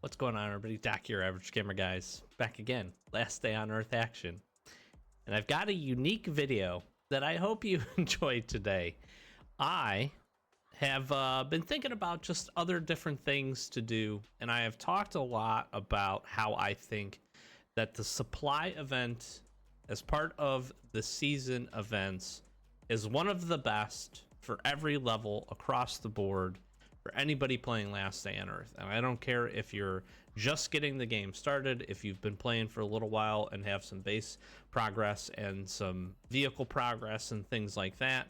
What's going on, everybody? Doc here, Average Gamer Guys, back again. Last day on Earth action. And I've got a unique video that I hope you enjoyed today. I have been thinking about just other different things to do, and I have talked a lot about how I think that the supply event, as part of the season events, is one of the best for every level across the board for anybody playing Last Day on Earth. And I don't care if you're just getting the game started, if you've been playing for a little while and have some base progress and some vehicle progress and things like that,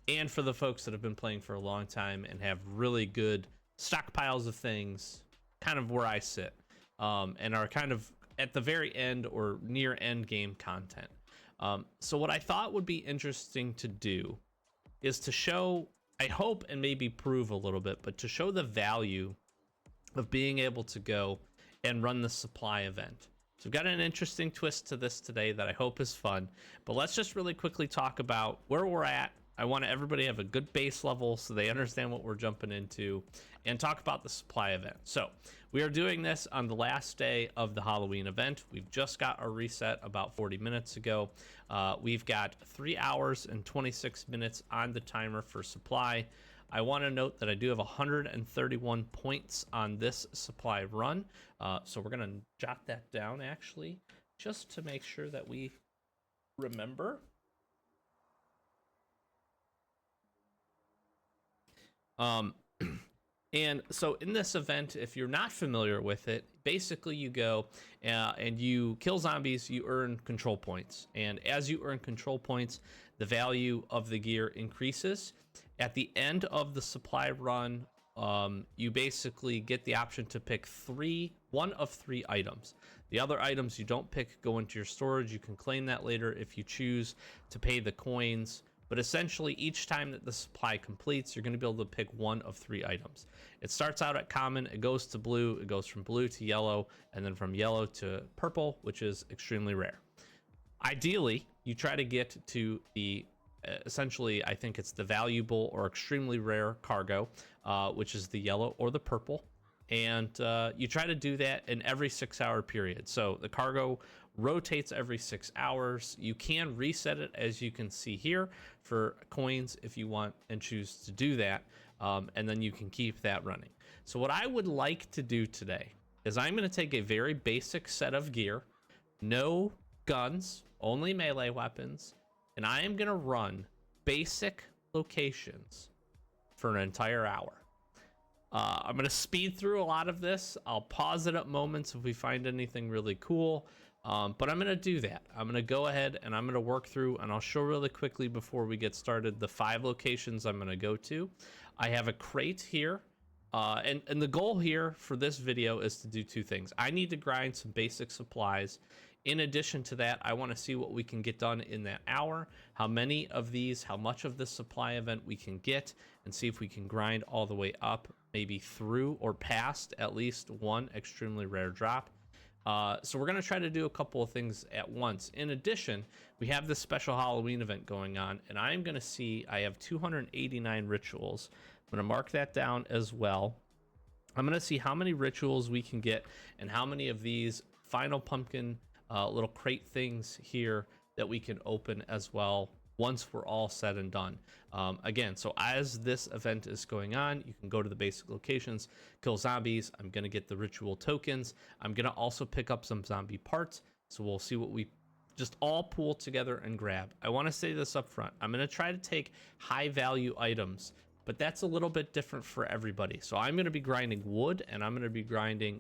and for the folks that have been playing for a long time and have really good stockpiles of things, kind of where I sit, and are kind of at the very end or near end game content. So what I thought would be interesting to do is to show, I hope, and maybe prove a little bit, but to show the value of being able to go and run the supply event. So we've got an interesting twist to this today that I hope is fun, but let's just really quickly talk about where we're at. I want everybody to have a good base level so they understand what we're jumping into, and talk about the supply event. So we are doing this on the last day of the Halloween event. We've just got our reset about 40 minutes ago. We've got 3 hours and 26 minutes on the timer for supply. I want to note that I do have 131 points on this supply run. So we're going to jot that down, actually, just to make sure that we remember. And so in this event, if you're not familiar with it, basically you go and you kill zombies, you earn control points. And as you earn control points, the value of the gear increases. At the end of the supply run, you basically get the option to pick one of three items. The other items you don't pick go into your storage. You can claim that later if you choose to pay the coins. But essentially, each time that the supply completes, you're going to be able to pick one of three items. It starts out at common, it goes to blue, it goes from blue to yellow, and then from yellow to purple, which is extremely rare. Ideally, you try to get to the, essentially, I think it's the valuable or extremely rare cargo, which is the yellow or the purple. And you try to do that in every 6 hour period. So the cargo rotates every 6 hours. You can reset it, as you can see here, for coins if you want and choose to do that, and then you can keep that running. So what I would like to do today is I'm going to take a very basic set of gear, no guns, only melee weapons, and I am going to run basic locations for an entire hour. I'm going to speed through a lot of this. I'll pause it at moments if we find anything really cool. But I'm going to do that. I'm going to go ahead and I'm going to work through, and I'll show really quickly before we get started the 5 locations I'm going to go to. I have a crate here. And the goal here for this video is to do 2 things. I need to grind some basic supplies. In addition to that, I want to see what we can get done in that hour, how many of these, how much of this supply event we can get, and see if we can grind all the way up, maybe through or past at least one extremely rare drop. So we're going to try to do a couple of things at once. In addition, we have this special Halloween event going on, and I'm going to see I have 289 rituals. I'm going to mark that down as well. I'm going to see how many rituals we can get and how many of these final pumpkin little crate things here that we can open as well once we're all said and done. Again, so as this event is going on, you can go to the basic locations, kill zombies. I'm going to get the ritual tokens. I'm going to also pick up some zombie parts. So we'll see what we just all pool together and grab. I want to say this up front. I'm going to try to take high value items, but that's a little bit different for everybody. So I'm going to be grinding wood, and I'm going to be grinding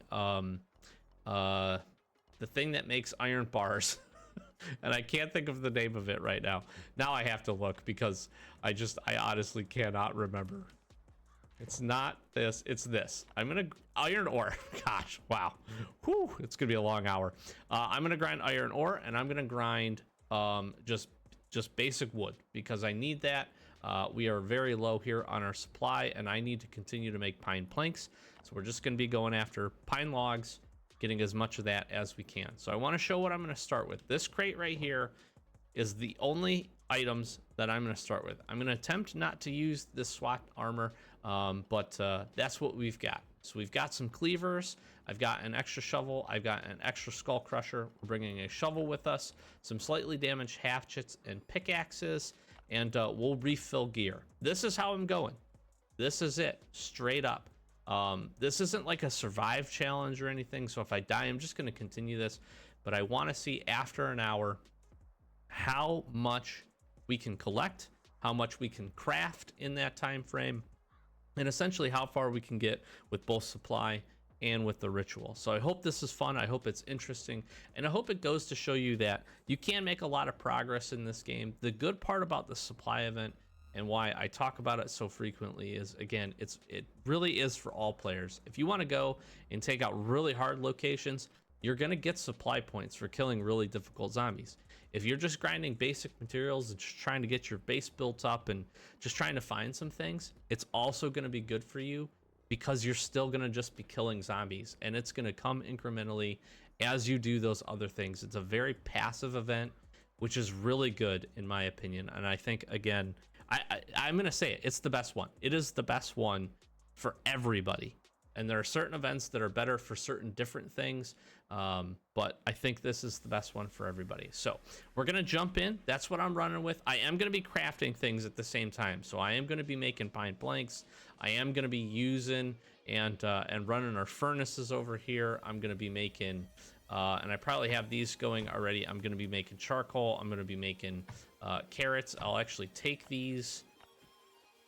the thing that makes iron bars. And I can't think of the name of it right now. Now I have to look because I honestly cannot remember. It's not this, it's this. I'm gonna iron ore. Gosh, wow. Whew, it's gonna be a long hour. I'm gonna grind iron ore, and I'm gonna grind just basic wood because I need that. We are very low here on our supply, and I need to continue to make pine planks. So we're just gonna be going after pine logs, getting as much of that as we can. So I want to show what I'm going to start with. This crate right here is the only items that I'm going to start with. I'm going to attempt not to use this SWAT armor, but that's what we've got. So we've got some cleavers. I've got an extra shovel. I've got an extra skull crusher. We're bringing a shovel with us, some slightly damaged hatchets and pickaxes, and we'll refill gear. This is how I'm going. This is it, straight up. This isn't like a survive challenge or anything, so if I die, I'm just going to continue this. But I want to see after an hour how much we can collect, how much we can craft in that time frame, and essentially how far we can get with both supply and with the ritual. So I hope this is fun. I hope it's interesting, and I hope it goes to show you that you can make a lot of progress in this game. The good part about the supply event, and why I talk about it so frequently, is again, it really is for all players. If you want to go and take out really hard locations, you're going to get supply points for killing really difficult zombies. If you're just grinding basic materials and just trying to get your base built up and just trying to find some things, it's also going to be good for you because you're still going to just be killing zombies, and it's going to come incrementally as you do those other things. It's a very passive event, which is really good in my opinion. And I think, again, I'm going to say it, it's the best one. It is the best one for everybody. And there are certain events that are better for certain different things, but I think this is the best one for everybody. So we're going to jump in. That's what I'm running with. I am going to be crafting things at the same time. So I am going to be making pine planks. I am going to be using and running our furnaces over here. I'm going to be making, and I probably have these going already. I'm going to be making charcoal. I'm going to be making carrots. I'll actually take these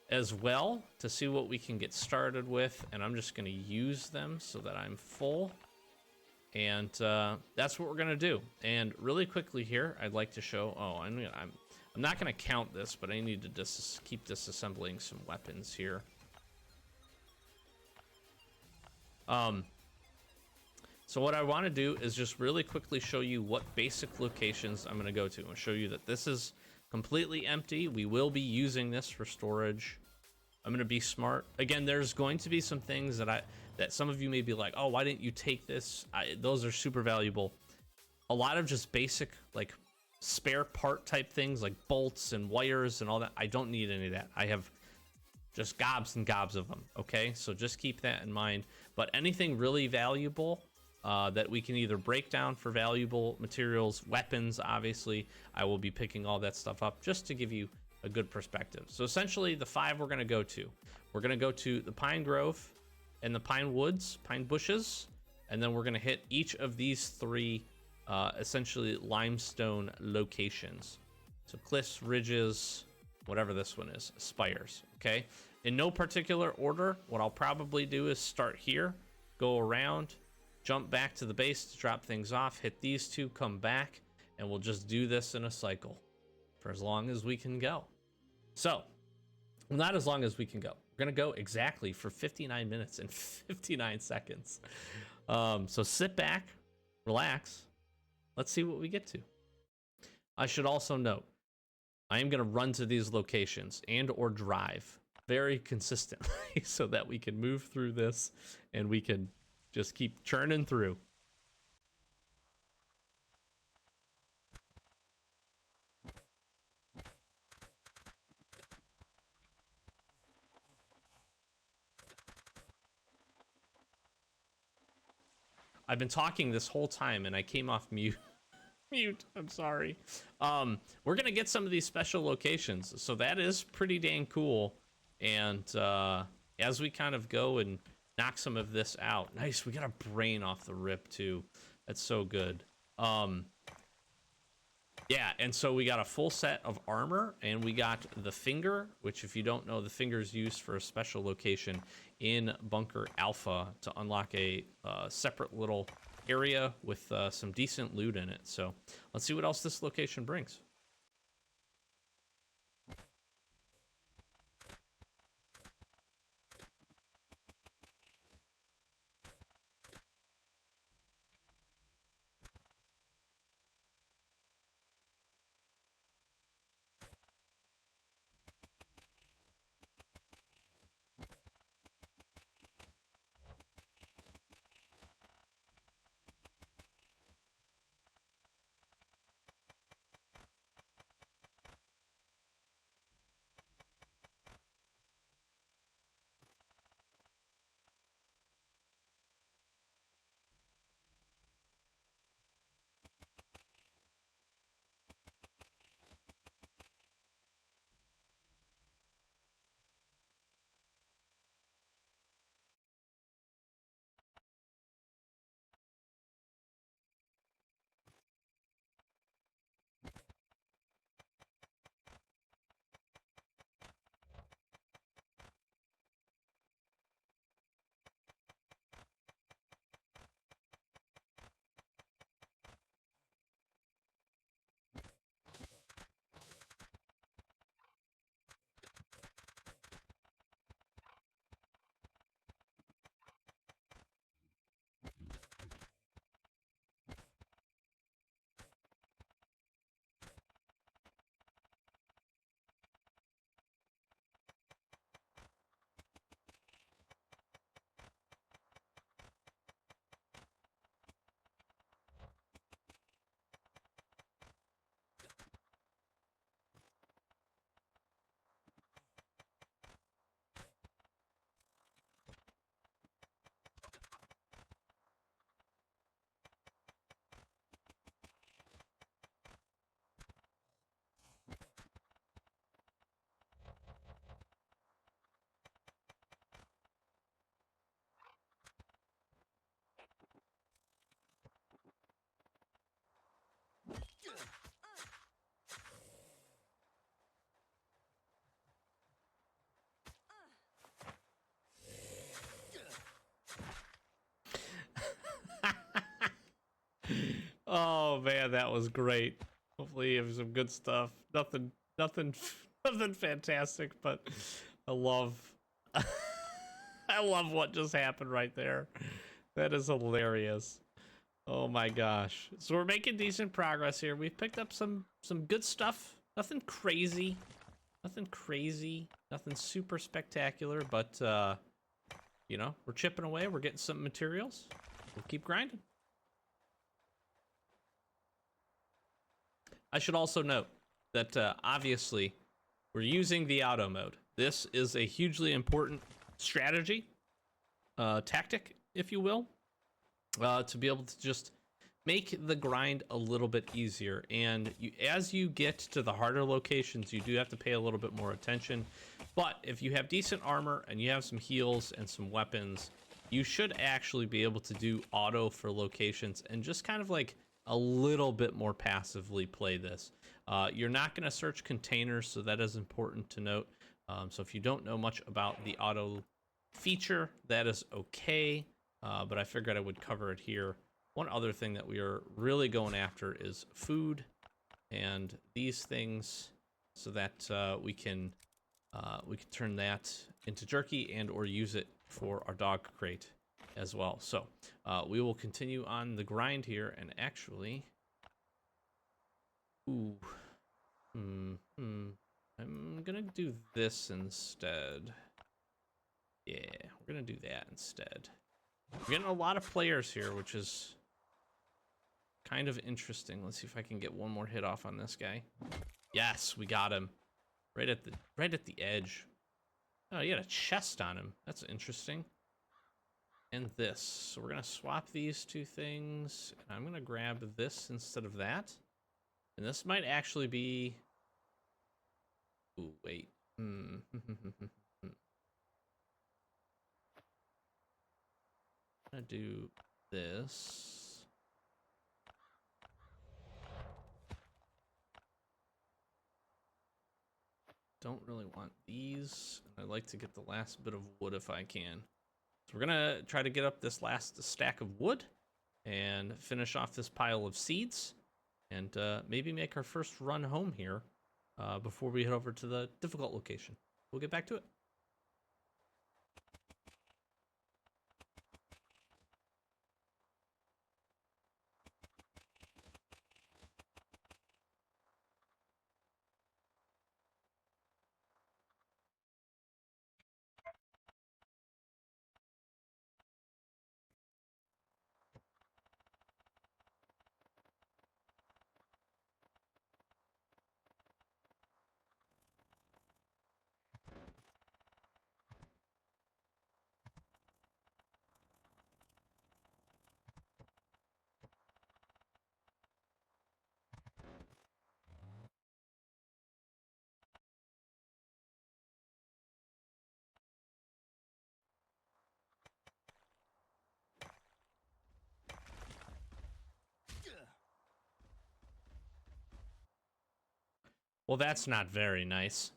as well to see what we can get started with, and I'm just going to use them so that I'm full, and that's what we're going to do. And really quickly here, I'd like to show, I'm not going to count this, but I need to keep disassembling some weapons here. So what I want to do is just really quickly show you what basic locations I'm going to go to, and show you that this is completely empty. We will be using this for storage. I'm going to be smart. Again, there's going to be some things that some of you may be like, oh, why didn't you take this? Those are super valuable. A lot of just basic, like, spare part type things, like bolts and wires and all that. I don't need any of that. I have just gobs and gobs of them. Okay, so just keep that in mind. But anything really valuable that we can either break down for valuable materials, weapons, obviously, I will be picking all that stuff up just to give you a good perspective. So essentially the 5 we're going to go to. We're going to go to the Pine Grove and the Pine Woods, Pine Bushes, and then we're going to hit each of these 3 essentially limestone locations. So cliffs, ridges, whatever this one is, spires, okay? In no particular order, what I'll probably do is start here, go around, jump back to the base to drop things off, hit these 2, come back, and we'll just do this in a cycle for as long as we can go. So, not as long as we can go. We're gonna go exactly for 59 minutes and 59 seconds. So sit back, relax. Let's see what we get to. I should also note, I am gonna run to these locations and or drive very consistently so that we can move through this and we can just keep churning through. I've been talking this whole time and I came off mute. I'm sorry. We're gonna get some of these special locations, so that is pretty dang cool. And as we kind of go and knock some of this out, nice. We got a brain off the rip too. That's so good. Yeah, and so we got a full set of armor, and we got the finger, which, if you don't know, the finger is used for a special location in Bunker Alpha to unlock a separate little area with some decent loot in it. So let's see what else this location brings. Oh man, that was great. Hopefully you have some good stuff. Nothing, nothing fantastic, but I love, I love what just happened right there. That is hilarious. Oh my gosh. So we're making decent progress here. We've picked up some good stuff. Nothing crazy. Nothing crazy. Nothing super spectacular, but you know, we're chipping away. We're getting some materials. We'll keep grinding. I should also note that obviously we're using the auto mode. This is a hugely important strategy, tactic, if you will, to be able to just make the grind a little bit easier. And as you get to the harder locations, you do have to pay a little bit more attention. But if you have decent armor and you have some heals and some weapons, you should actually be able to do auto for locations and just kind of like a little bit more passively play this. You're not going to search containers, so that is important to note. So if you don't know much about the auto feature, that is okay, but I figured I would cover it here. One other thing that we are really going after is food and these things, so that we can turn that into jerky and or use it for our dog crate as well. So we will continue on the grind here, and actually, I'm gonna do this instead. Yeah, we're gonna do that instead. We're getting a lot of players here, which is kind of interesting. Let's see if I can get one more hit off on this guy. Yes, we got him. Right at the edge. Oh, he had a chest on him. That's interesting. And this. So we're gonna swap these two things. And I'm gonna grab this instead of that. And this might actually be... Ooh, wait. I'm gonna do this. Don't really want these. I'd like to get the last bit of wood if I can. So we're gonna try to get up this last stack of wood and finish off this pile of seeds, and maybe make our first run home here before we head over to the difficult location. We'll get back to it. Well, that's not very nice.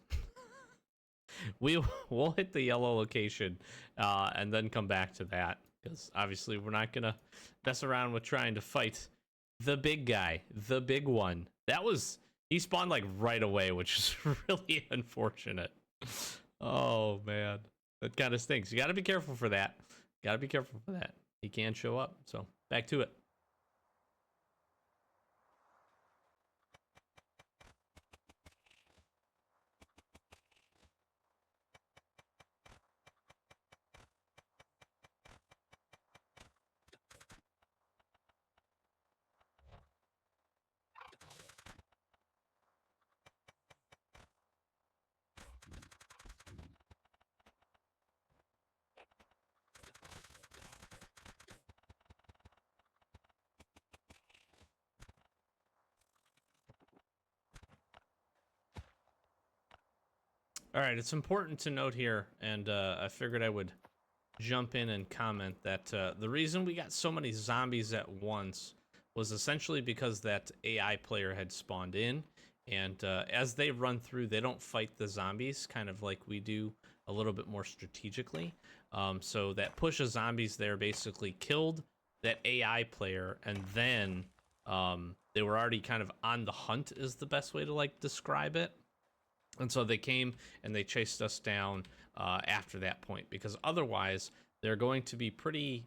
We'll hit the yellow location and then come back to that, because obviously we're not gonna mess around with trying to fight the big guy, the big one. He spawned like right away, which is really unfortunate. Oh man, that kind of stinks. You got to be careful for that. Got to be careful for that. He can show up. So back to it. All right, it's important to note here, and I figured I would jump in and comment that the reason we got so many zombies at once was essentially because that AI player had spawned in, and as they run through, they don't fight the zombies, kind of like we do, a little bit more strategically. So that push of zombies there basically killed that AI player, and then they were already kind of on the hunt, is the best way to like describe it. And so they came and they chased us down after that point, because otherwise they're going to be pretty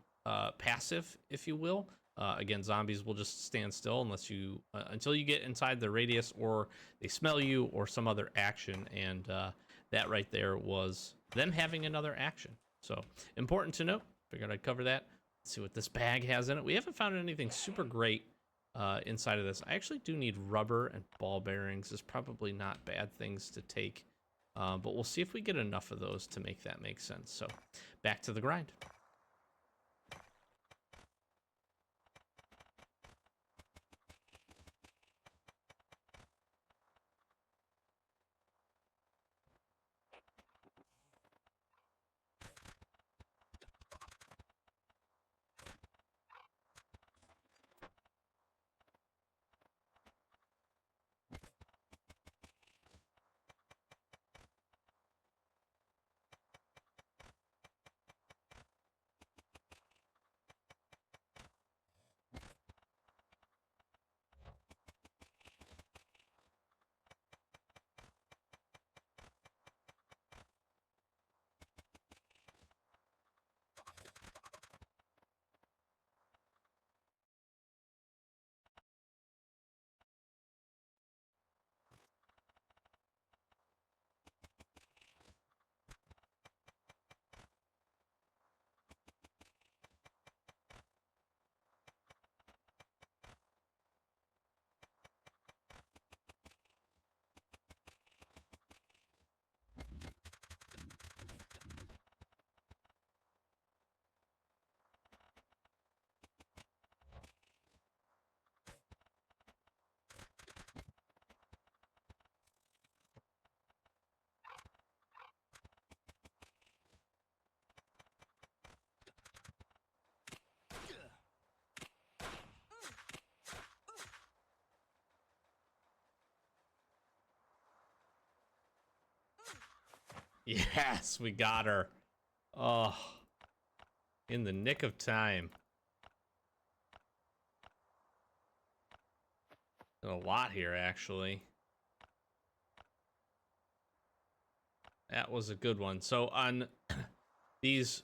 passive, if you will. Again, zombies will just stand still unless you until you get inside the radius, or they smell you, or some other action. And that right there was them having another action. So important to note. Figured I'd cover that. Let's see what this bag has in it. We haven't found anything super great inside of this. I actually do need rubber and ball bearings. Is probably not bad things to take, but we'll see if we get enough of those to make that make sense. So back to the grind. Yes, we got her. Oh, in the nick of time. A lot here, actually. That was a good one. So on these...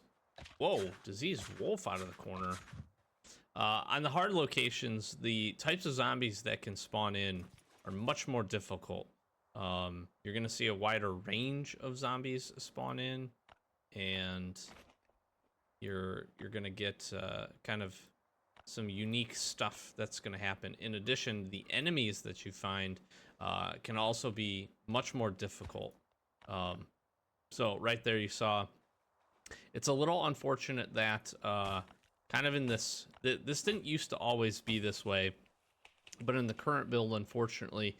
Whoa, diseased wolf out of the corner. On the hard locations, the types of zombies that can spawn in are much more difficult. You're going to see a wider range of zombies spawn in, and you're going to get kind of some unique stuff that's going to happen. In addition, the enemies that you find can also be much more difficult. So right there you saw, it's a little unfortunate that kind of in this didn't used to always be this way, but in the current build, unfortunately,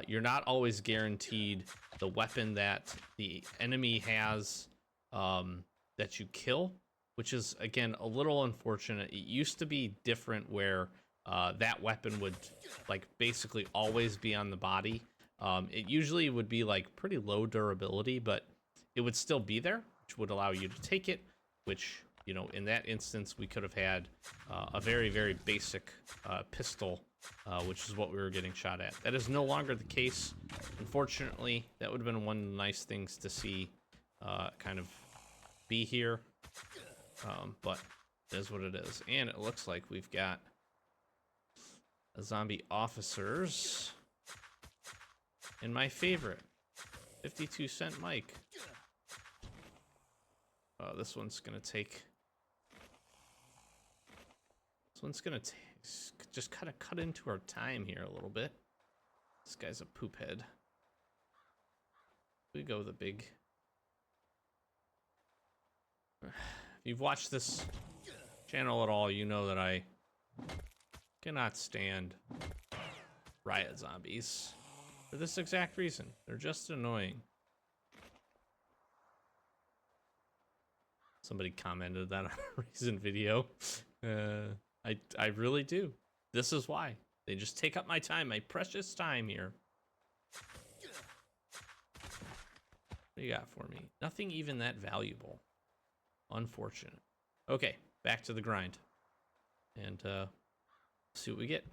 you're not always guaranteed the weapon that the enemy has that you kill, which is, again, a little unfortunate. It used to be different where that weapon would, like, basically always be on the body. It usually would be, like, pretty low durability, but it would still be there, which would allow you to take it, which, you know, in that instance, we could have had a very, very basic pistol, which is what we were getting shot at. That is no longer the case. Unfortunately, that would have been one of the nice things to see kind of be here. But it is what it is. And it looks like we've got a zombie officers. And my favorite, 52-cent Mike. This one's gonna take... This one's gonna just kind of cut into our time here a little bit. This guy's a poop head. We go the big... If you've watched this channel at all, you know that I cannot stand riot zombies. For this exact reason. They're just annoying. Somebody commented that on a recent video. I really do. This is why. They just take up my time, my precious time here. What do you got for me? Nothing even that valuable. Unfortunate. Okay, back to the grind. And see what we get.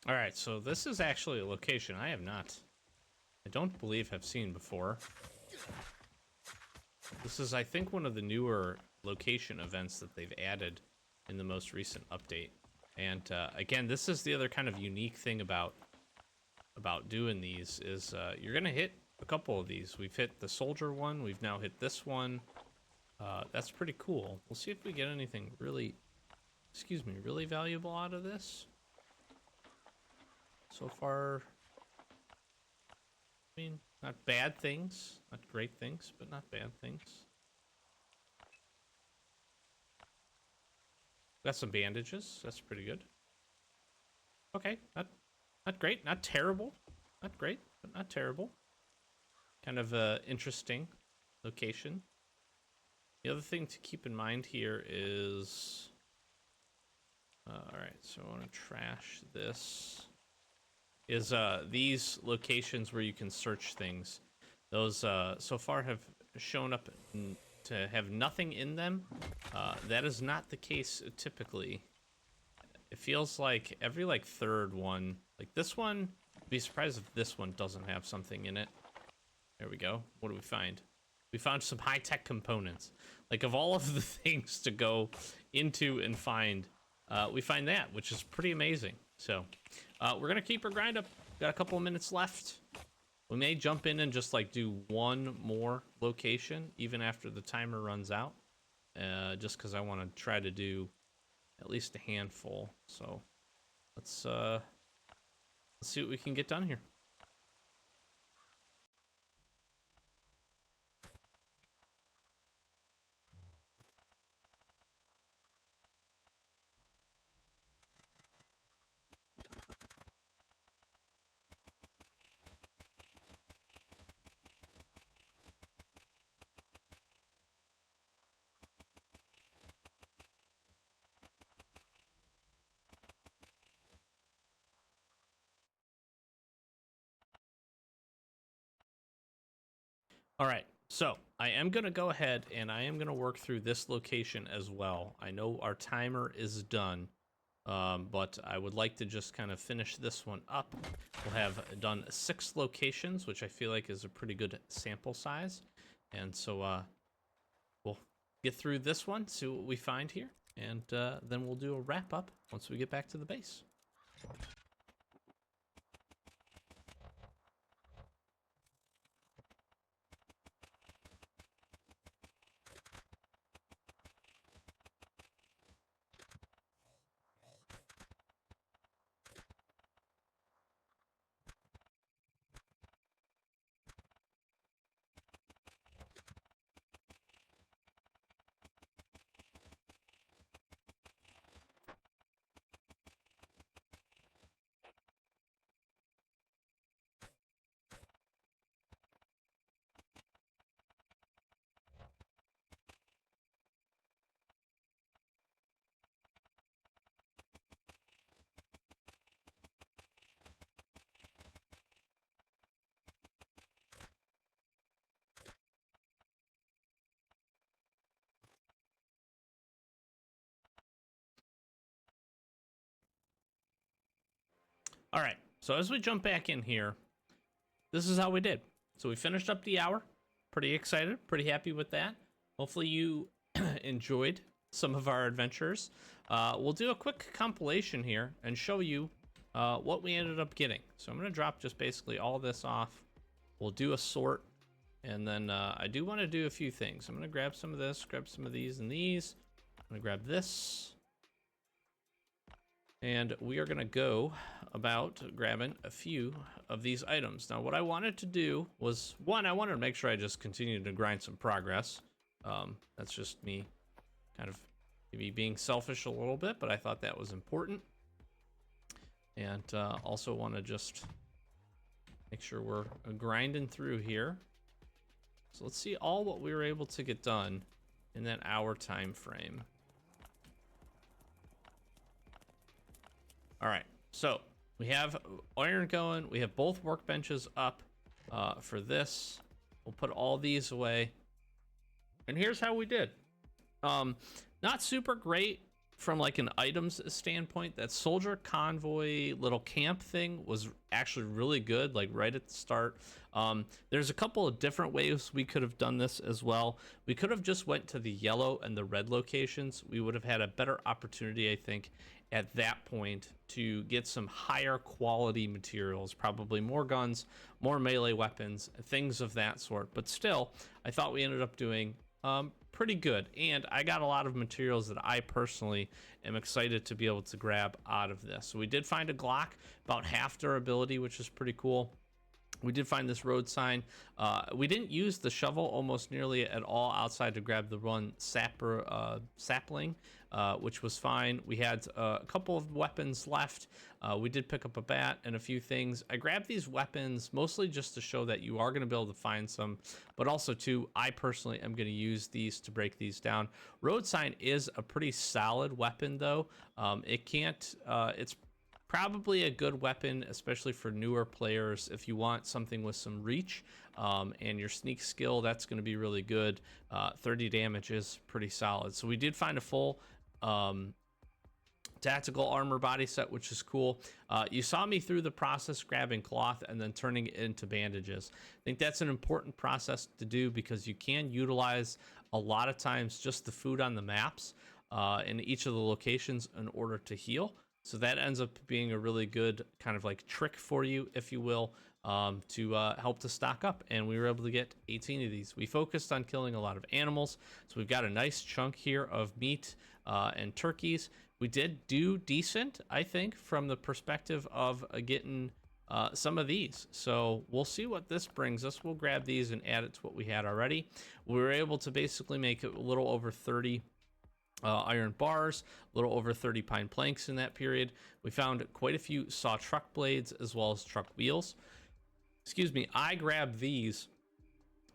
All right, so this is actually a location I don't believe have seen before. This is, I think, one of the newer location events that they've added in the most recent update. And again, this is the other kind of unique thing about doing these is you're gonna hit a couple of these. We've hit the soldier one. We've now hit this one. That's pretty cool. We'll see if we get anything really, really valuable out of this. So far, I mean, not bad things, not great things, but not bad things. Got some bandages. That's pretty good. Okay, not great, not terrible. Not great, but not terrible. Kind of a interesting location. The other thing to keep in mind here is, all right, so I want to trash this. Is these locations where you can search things. Those so far have shown up to have nothing in them. That is not the case typically. It feels like every like third one, like this one, I'd be surprised if this one doesn't have something in it. There we go. What do we find? We found some high-tech components. Like of all of the things to go into and find, we find that, which is pretty amazing. So we're gonna keep our grind up. Got a couple of minutes left. We may jump in and just like do one more location even after the timer runs out, just because I want to try to do at least a handful. So let's see what we can get done here. All right, so I am going to go ahead and I am going to work through this location as well. I know our timer is done, but I would like to just kind of finish this one up. We'll have done 6 locations, which I feel like is a pretty good sample size. And so we'll get through this one, see what we find here, and then we'll do a wrap up once we get back to the base. All right, so as we jump back in here, this is how we did. So we finished up the hour. Pretty excited, pretty happy with that. Hopefully you enjoyed some of our adventures. We'll do a quick compilation here and show you what we ended up getting. So I'm going to drop just basically all this off. We'll do a sort, and then I do want to do a few things. I'm going to grab some of this, grab some of these and these. I'm going to grab this. And we are going to go about grabbing a few of these items. Now, what I wanted to do was, one, I wanted to make sure I just continued to grind some progress. That's just me kind of maybe being selfish a little bit, but I thought that was important. And also want to just make sure we're grinding through here. So let's see all what we were able to get done in that hour time frame. All right, so we have iron going. We have both workbenches up for this. We'll put all these away. And here's how we did. Not super great from like an items standpoint. That soldier convoy little camp thing was actually really good, like right at the start. There's a couple of different ways we could have done this as well. We could have just went to the yellow and the red locations. We would have had a better opportunity, I think, at that point to get some higher quality materials, probably more guns, more melee weapons, things of that sort. But still, I thought we ended up doing pretty good, and I got a lot of materials that I personally am excited to be able to grab out of this. So we did find a Glock, about half durability, which is pretty cool. We did find this road sign. We didn't use the shovel almost nearly at all outside to grab the one sapling, which was fine. We had a couple of weapons left. We did pick up a bat and a few things. I grabbed these weapons mostly just to show that you are going to be able to find some, but also too, I personally am going to use these to break these down. Road sign is a pretty solid weapon though. It's probably a good weapon, especially for newer players. If you want something with some reach and your sneak skill, that's going to be really good. 30 damage is pretty solid. So we did find a full tactical armor body set, which is cool. You saw me through the process grabbing cloth and then turning it into bandages. I think that's an important process to do because you can utilize a lot of times just the food on the maps in each of the locations in order to heal. So that ends up being a really good kind of like trick for you, if you will, to help to stock up. And we were able to get 18 of these. We focused on killing a lot of animals. So we've got a nice chunk here of meat and turkeys. We did do decent, I think, from the perspective of getting some of these. So we'll see what this brings us. We'll grab these and add it to what we had already. We were able to basically make a little over 30 iron bars, a little over 30 pine planks in that period. We found quite a few saw truck blades as well as truck wheels. Excuse me, I grabbed these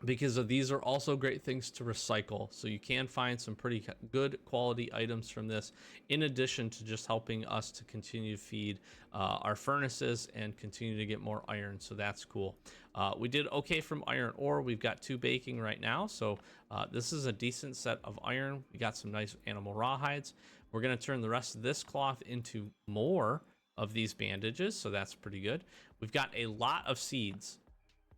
because of these are also great things to recycle. So you can find some pretty good quality items from this, in addition to just helping us to continue to feed our furnaces and continue to get more iron. So that's cool. We did okay from iron ore. We've got 2 baking right now. So this is a decent set of iron. We got some nice animal rawhides. We're going to turn the rest of this cloth into more of these bandages. So that's pretty good. We've got a lot of seeds.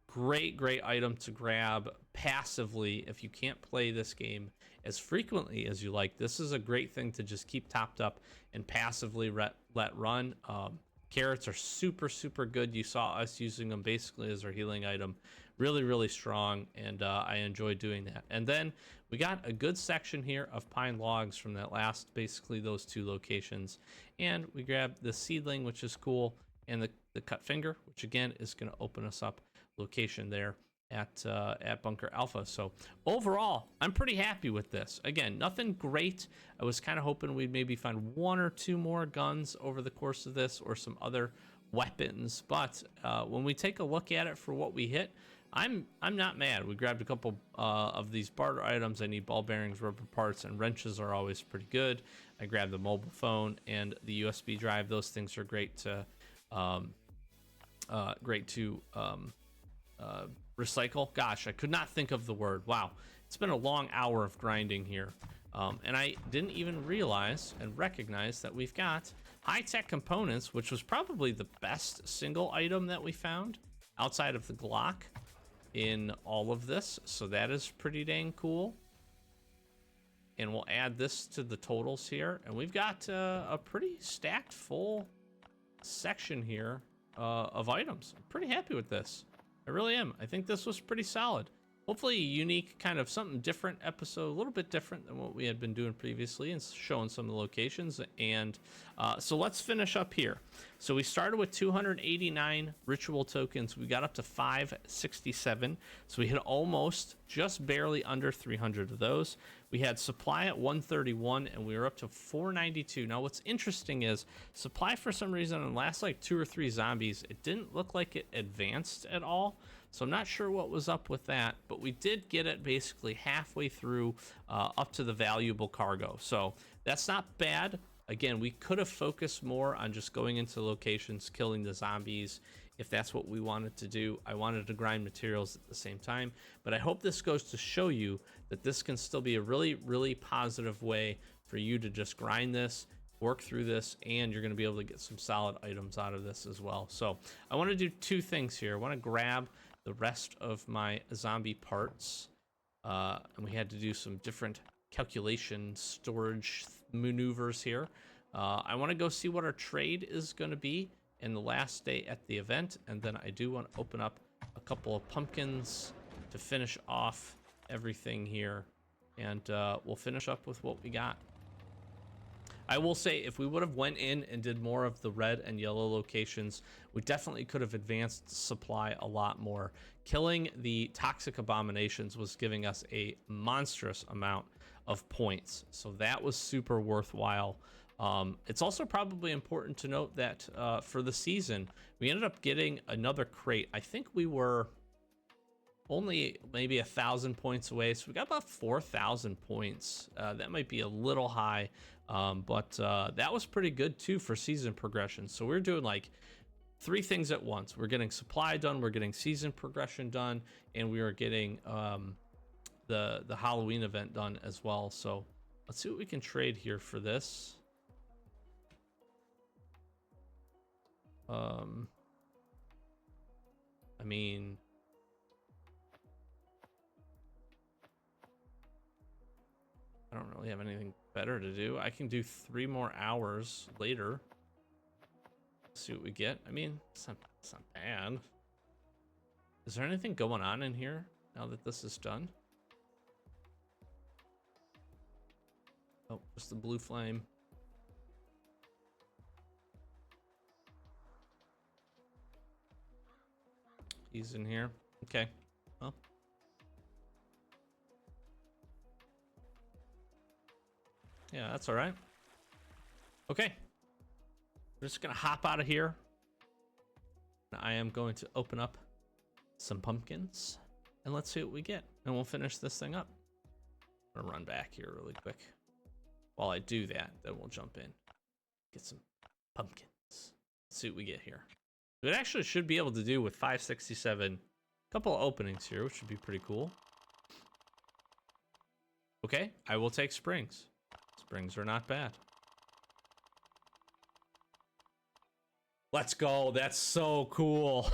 Great item to grab passively if you can't play this game as frequently as you like. This is a great thing to just keep topped up and passively let run. Carrots are super good. You saw us using them basically as our healing item. Really strong, and I enjoy doing that. And then we got a good section here of pine logs from that last, basically those 2 locations. And we grabbed the seedling, which is cool, and the cut finger, which again is going to open us up location there at Bunker Alpha. So overall, I'm pretty happy with this. Again, nothing great. I was kind of hoping we'd maybe find 1 or 2 more guns over the course of this, or some other weapons. But when we take a look at it for what we hit, I'm not mad. We grabbed a couple of these barter items. I need ball bearings, rubber parts, and wrenches are always pretty good. I grabbed the mobile phone and the USB drive. Those things are great to recycle. Gosh, I could not think of the word. Wow, it's been a long hour of grinding here, and I didn't even realize and recognize that we've got high-tech components, which was probably the best single item that we found outside of the Glock in all of this. So that is pretty dang cool. And we'll add this to the totals here, and we've got a pretty stacked full section here of items. I'm pretty happy with this. I really am. I think this was pretty solid. Hopefully a unique, kind of something different episode, a little bit different than what we had been doing previously, and showing some of the locations. And so let's finish up here. So we started with 289 ritual tokens. We got up to 567. So we hit almost, just barely under 300 of those. We had supply at 131, and we were up to 492. Now what's interesting is supply, for some reason, in the last like 2 or 3 zombies, it didn't look like it advanced at all. So I'm not sure what was up with that, but we did get it basically halfway through up to the valuable cargo. So that's not bad. Again, we could have focused more on just going into locations, killing the zombies, if that's what we wanted to do. I wanted to grind materials at the same time, but I hope this goes to show you that this can still be a really positive way for you to just grind this, work through this, and you're going to be able to get some solid items out of this as well. So I want to do 2 things here. I want to grab the rest of my zombie parts, and we had to do some different calculation storage maneuvers here. I want to go see what our trade is going to be in the last day at the event, and then I do want to open up a couple of pumpkins to finish off everything here, and we'll finish up with what we got. I will say, if we would have went in and did more of the red and yellow locations, we definitely could have advanced supply a lot more. Killing the toxic abominations was giving us a monstrous amount of points, so that was super worthwhile. It's also probably important to note that for the season, we ended up getting another crate. I think we were only maybe 1,000 points away, so we got about 4,000 points. That might be a little high, but that was pretty good too for season progression. So we're doing like 3 things at once. We're getting supply done, we're getting season progression done, and we are getting the Halloween event done as well. So let's see what we can trade here for this. I mean, I don't really have anything better to do. I can do 3 more hours later. See what we get. I mean, it's not bad. Is there anything going on in here now that this is done? Oh, just the blue flame. He's in here. Okay. Well. Yeah, that's all right. Okay. We're just gonna hop out of here. I am going to open up some pumpkins. and let's see what we get. And we'll finish this thing up. I'm gonna run back here really quick. While I do that, then we'll jump in. Get some pumpkins. Let's see what we get here. It actually should be able to do with 567. A couple of openings here, which should be pretty cool. Okay, I will take springs. Springs are not bad. Let's go. That's so cool.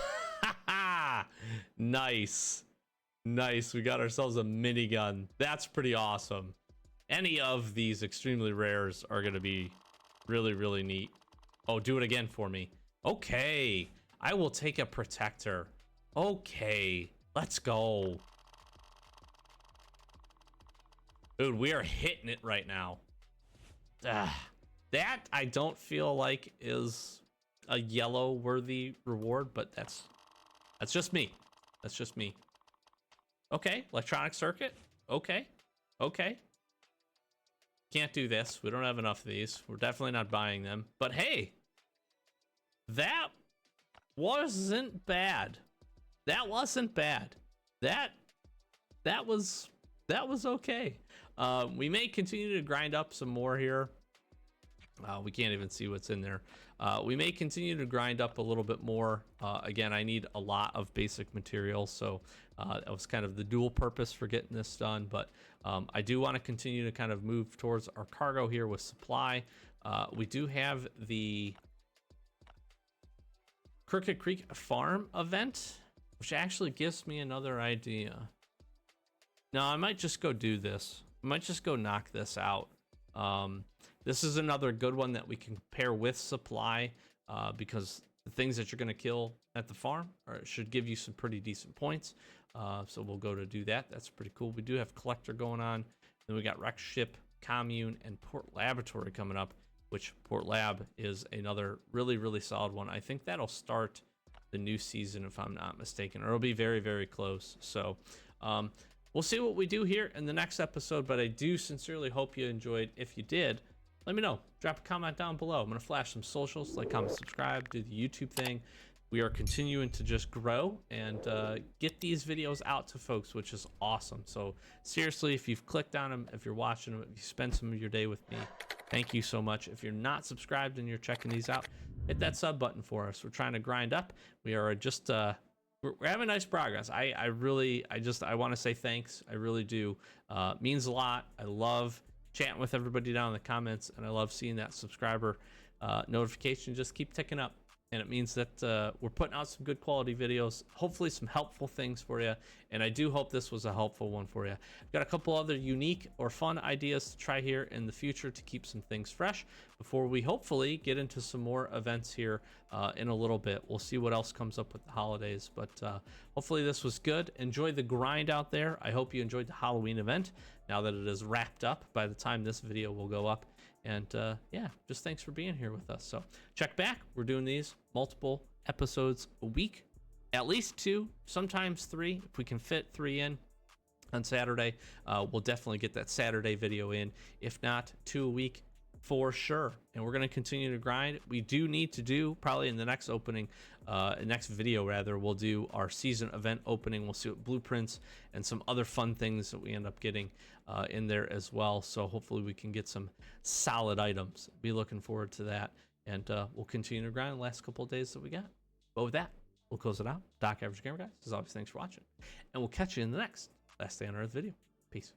Nice. Nice. We got ourselves a minigun. That's pretty awesome. Any of these extremely rares are going to be really, really neat. Oh, do it again for me. Okay. I will take a protector. Okay. Let's go. Dude, we are hitting it right now. That I don't feel like is a yellow worthy reward, but that's just me. That's just me. Okay, electronic circuit. Okay. Okay. Can't do this. We don't have enough of these. We're definitely not buying them. But hey, that wasn't bad. That wasn't bad. That was okay. We may continue to grind up some more here. We can't even see what's in there. We may continue to grind up a little bit more. Again, I need a lot of basic materials, so that was kind of the dual purpose for getting this done. But I do want to continue to kind of move towards our cargo here with supply. We do have the Crooked Creek Farm event, which actually gives me another idea. No, I might just go do this. I might just go knock this out. This is another good one that we can pair with supply, because the things that you're going to kill at the farm should give you some pretty decent points. So we'll go to do that. That's pretty cool. We do have collector going on. Then we got Wreck Ship, Commune, and Port Laboratory coming up, which Port Lab is another really, really solid one. I think that'll start the new season if I'm not mistaken, or it'll be very, very close. So we'll see what we do here in the next episode, but I do sincerely hope you enjoyed. If you did, let me know. Drop a comment down below. I'm going to flash some socials, like, comment, subscribe, do the YouTube thing. We are continuing to just grow and get these videos out to folks, which is awesome. So seriously, if you've clicked on them, if you're watching them, if you spend some of your day with me, thank you so much. If you're not subscribed and you're checking these out, hit that sub button for us. We're trying to grind up. We are just we're having nice progress. I want to say thanks. I really do. Means a lot. I love chatting with everybody down in the comments, and I love seeing that subscriber notification just keep ticking up. And it means that we're putting out some good quality videos, hopefully some helpful things for you. And I do hope this was a helpful one for you. I've got a couple other unique or fun ideas to try here in the future to keep some things fresh before we hopefully get into some more events here in a little bit. We'll see what else comes up with the holidays, but hopefully this was good. Enjoy the grind out there. I hope you enjoyed the Halloween event now that it is wrapped up by the time this video will go up. And yeah, just thanks for being here with us. So check back. We're doing these multiple episodes a week, at least 2, sometimes 3. If we can fit 3 in on Saturday, we'll definitely get that Saturday video in. If not, 2 a week for sure. And we're going to continue to grind. We do need to do probably in the next opening, next video rather, we'll do our season event opening. We'll see what blueprints and some other fun things that we end up getting in there as well. So hopefully we can get some solid items. Be looking forward to that. And we'll continue to grind the last couple of days that we got. But with that, we'll close it out. Doc Average Gamer, guys, as always, thanks for watching. And we'll catch you in the next Last Day on Earth video. Peace.